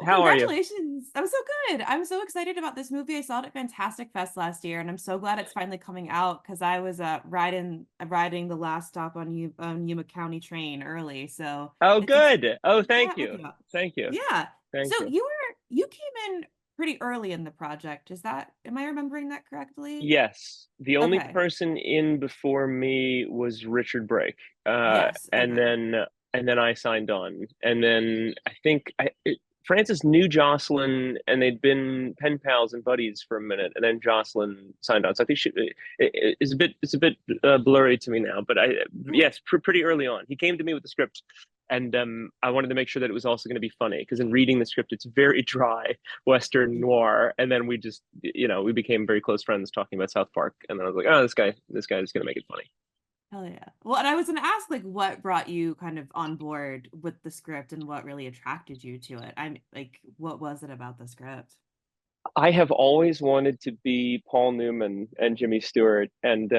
How are you? Congratulations. I'm so good. I'm so excited about this movie. I saw it at Fantastic Fest last year, and I'm so glad it's finally coming out because I was riding the last stop on Yuma County train early. So Oh, it's exciting good. Oh, to thank chat with you. you. Thank you. Yeah. Thank So you. you came in pretty early in the project. Am I remembering that correctly? Yes, the only Okay. person in before me was Richard Brake, Yes. and Okay. then I signed on, and then Francis knew Jocelyn, and they'd been pen pals and buddies for a minute, and then Jocelyn signed on. So I think it's a bit blurry to me now, but I Hmm. yes, pretty early on, he came to me with the script. And I wanted to make sure that it was also going to be funny because in reading the script, it's very dry, Western noir, and then we just, we became very close friends talking about South Park, and then I was like, oh, this guy is gonna make it funny. Hell yeah. Well, and I was going to ask, like, what brought you kind of on board with the script and what really attracted you to it? I'm like, what was it about the script? I have always wanted to be Paul Newman and Jimmy Stewart, and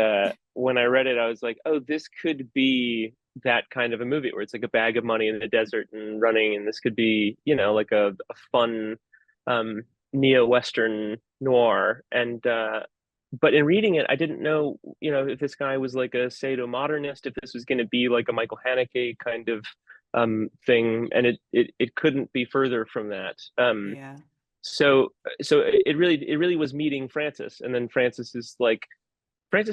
when I read it, I was like, oh, this could be that kind of a movie where it's like a bag of money in the desert and running, and this could be, like a fun um, neo-Western noir, and but in reading it, I didn't know, if this guy was like a sadomodernist, if this was going to be like a Michael Haneke kind of thing, and it couldn't be further from that. Yeah. So it really was meeting Francis, and then Francis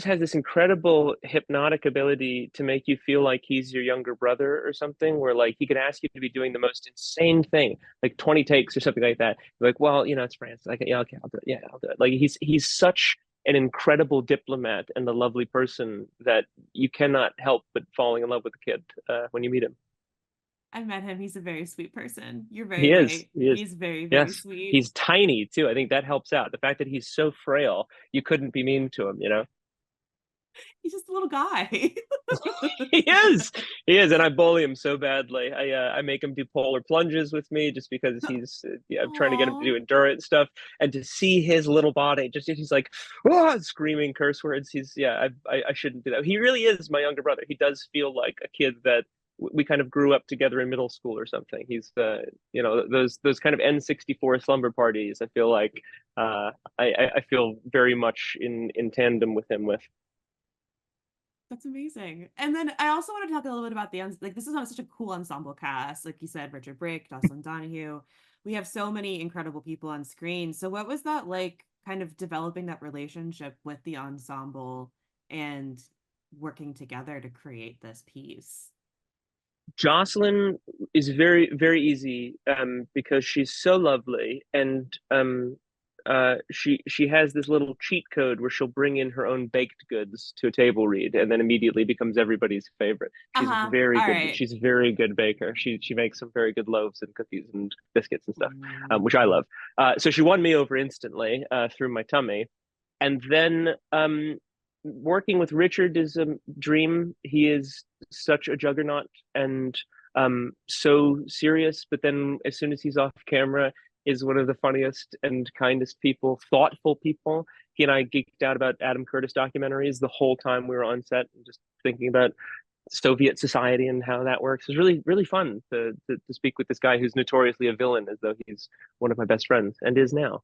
has this incredible hypnotic ability to make you feel like he's your younger brother or something, where like he could ask you to be doing the most insane thing, like 20 takes or something like that. You're like, well, it's Francis. Like, yeah, okay, I'll do it. Yeah, I'll do it. Like he's such an incredible diplomat and a lovely person that you cannot help but falling in love with the kid when you meet him. I met him. He's a very sweet person. You're very He is. right. He is. He's very, very Yes. sweet. He's tiny too. I think that helps out. The fact that he's so frail, you couldn't be mean to him. He's just a little guy. He is. He is. And I bully him so badly. I make him do polar plunges with me just because he's yeah, I'm trying to get him to Aw. do endurance stuff. And to see his little body, just he's like, oh, screaming curse words. I shouldn't do that. He really is my younger brother. He does feel like a kid that we kind of grew up together in middle school or something. He's those kind of N64 slumber parties. I feel like I feel very much in tandem with him with. That's amazing. And then I also want to talk a little bit about like this is not such a cool ensemble cast. Like you said, Richard Brake, Jocelyn Donahue. We have so many incredible people on screen. So what was that like kind of developing that relationship with the ensemble and working together to create this piece? Jocelyn is very, very easy because she's so lovely, and she has this little cheat code where she'll bring in her own baked goods to a table read, and then immediately becomes everybody's favorite. She's Uh-huh. very All good. right. She's a very good baker. She makes some very good loaves and cookies and biscuits and stuff, which I Ooh. love. So she won me over instantly through my tummy, and then working with Richard is a dream. He is such a juggernaut and so serious, but then as soon as he's off camera, is one of the funniest and kindest people, thoughtful people. He and I geeked out about Adam Curtis documentaries the whole time we were on set, and just thinking about Soviet society and how that works. It's really, really fun to speak with this guy who's notoriously a villain, as though he's one of my best friends and is now.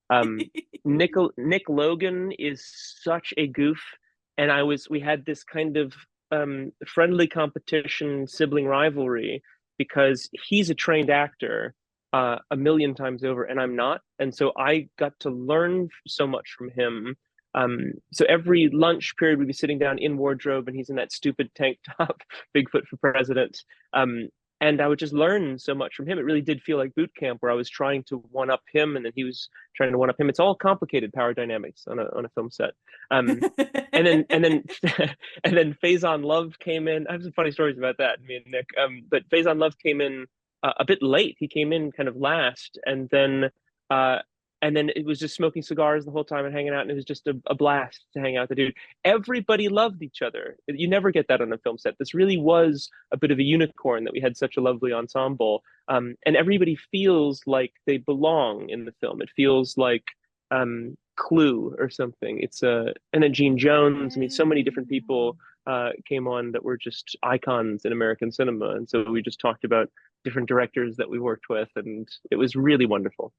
Um, Nick Logan is such a goof, and we had this kind of friendly competition, sibling rivalry, because he's a trained actor a million times over, and I'm not, and so I got to learn so much from him. So every lunch period, we'd be sitting down in wardrobe, and he's in that stupid tank top, Bigfoot for president. Um, and I would just learn so much from him. It really did feel like boot camp, where I was trying to one up him, and then he was trying to one up him. It's all complicated power dynamics on a film set. Um, and then and then Faison Love came in. I have some funny stories about that, me and Nick. But Faison Love came in a bit late. He came in kind of last, uh, and then it was just smoking cigars the whole time and hanging out, and it was just a blast to hang out with the dude. Everybody loved each other. You never get that on a film set. This really was a bit of a unicorn that we had such a lovely ensemble, and everybody feels like they belong in the film. It feels like Clue or something. And then Gene Jones. I mean, so many different Yeah. people came on that were just icons in American cinema, and so we just talked about different directors that we worked with, and it was really wonderful.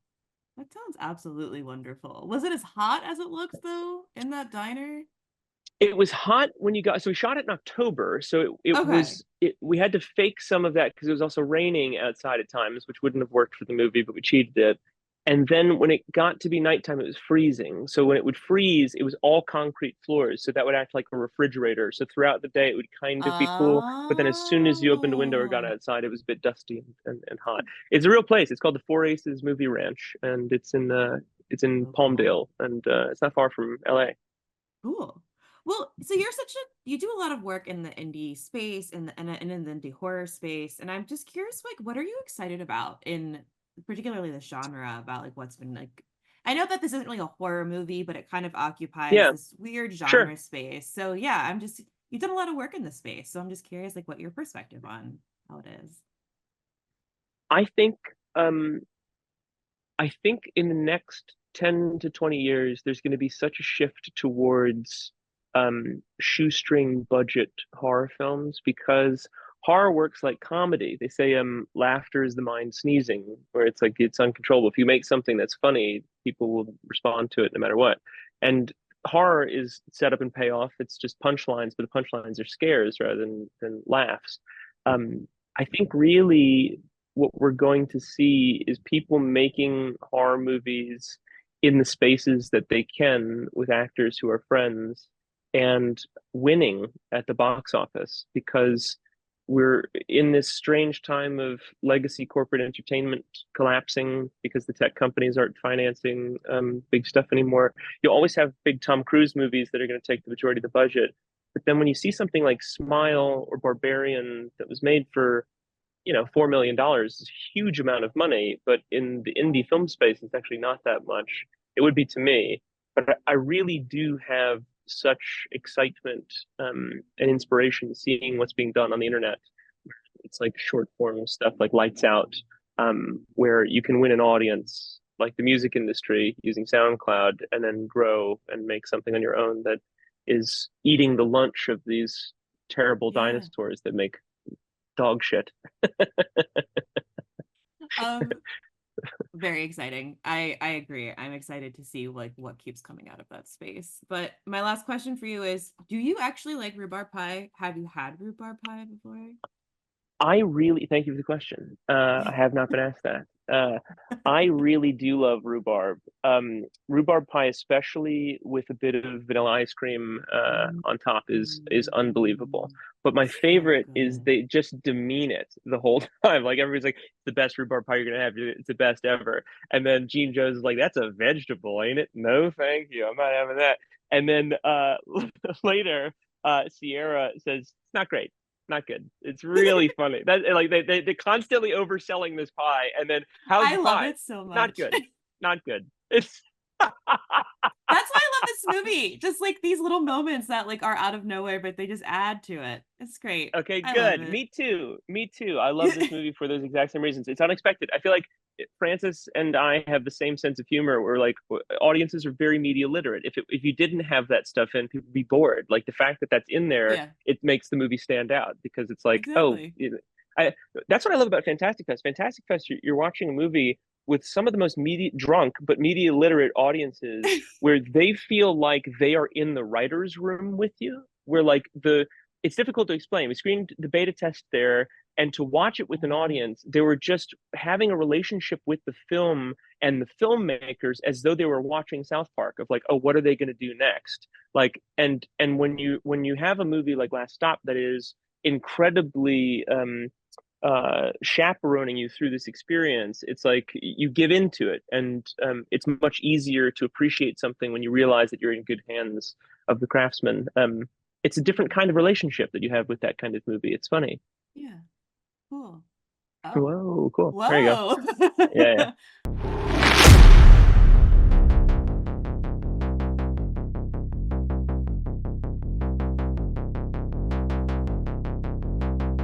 That sounds absolutely wonderful. Was it as hot as it looks though in that diner? It was hot when you got, so we shot it in October, so it Okay. was it we had to fake some of that because it was also raining outside at times, which wouldn't have worked for the movie, but we cheated it. And then when it got to be nighttime, it was freezing. So when it would freeze, it was all concrete floors, so that would act like a refrigerator. So throughout the day, it would kind of be cool, but then as soon as you opened a window or got Oh. outside, it was a bit dusty and hot. It's a real place. It's called the Four Aces Movie Ranch, and it's in So cool. Palmdale, and it's not far from LA. Cool. Well, so you do a lot of work in the indie space and in the indie horror space, and I'm just curious, like, what are you excited about in particularly the genre about like what's been like I know that this isn't really a horror movie, but it kind of occupies Yeah, this weird sure. genre space. So yeah, you've done a lot of work in this space. So I'm just curious like what your perspective on how it is. I think um I think in the next 10 to 20 years there's going to be such a shift towards shoestring budget horror films because horror works like comedy. They say laughter is the mind sneezing, where it's like it's uncontrollable. If you make something that's funny, people will respond to it no matter what. And horror is set up and payoff. It's just punchlines, but the punchlines are scares rather than laughs. I think really what we're going to see is people making horror movies in the spaces that they can with actors who are friends and winning at the box office because we're in this strange time of legacy corporate entertainment collapsing because the tech companies aren't financing big stuff anymore. You always have big Tom Cruise movies that are going to take the majority of the budget. But then when you see something like Smile or Barbarian that was made for $4 million is a huge amount of money, but in the indie film space, it's actually not that much. It would be to me, but I really do have such excitement and inspiration seeing what's being done on the internet. It's like short form stuff like Lights Out, where you can win an audience like the music industry using SoundCloud and then grow and make something on your own that is eating the lunch of these terrible Yeah. dinosaurs that make dog shit. Um, Very exciting. I agree. I'm excited to see like what keeps coming out of that space. But my last question for you is, do you actually like rhubarb pie? Have you had rhubarb pie before? I really thank you for the question. I have not been asked that. I really do love rhubarb. Rhubarb pie, especially with a bit of vanilla ice cream on top, is unbelievable. Mm, But my so favorite is good. they just demean it the whole time. Like everybody's like, "It's the best rhubarb pie you're gonna have. It's the best ever." And then Gene Jones is like, "That's a vegetable, ain't it? No, thank you. I'm not having that." And then later, Sierra says, "It's not great, not good." It's really funny. That like they constantly overselling this pie, and then how's I the love pie? it so Not much. good, not good. It's That's why I love this movie. Just like these little moments that like are out of nowhere, but they just add to it. It's great. okay, I love good. it. Me too. Me too. I love this movie for those exact same reasons. It's unexpected. I feel like Francis and I have the same sense of humor where like audiences are very media literate. If you didn't have that stuff in, people would be bored. Like the fact that that's in there, Yeah, it makes the movie stand out because it's like, oh, exactly. I that's what I love about Fantastic Fest. Fantastic Fest, you're watching a movie with some of the most media drunk but media literate audiences where they feel like they are in the writers' room with you. Where like the it's difficult to explain. We screened the beta test there, and to watch it with an Oh, audience, they were just having a relationship with the film and the filmmakers as though they were watching South Park of like, oh, what are they going to do next? Like, and when you have a movie like Last Stop that is incredibly chaperoning you through this experience, it's like you give into it, and it's much easier to appreciate something when you realize that you're in good hands of the craftsman. It's a different kind of relationship that you have with that kind of movie. It's funny. yeah. Cool. Oh, Whoa, cool. There you go. whoa. Yeah, yeah.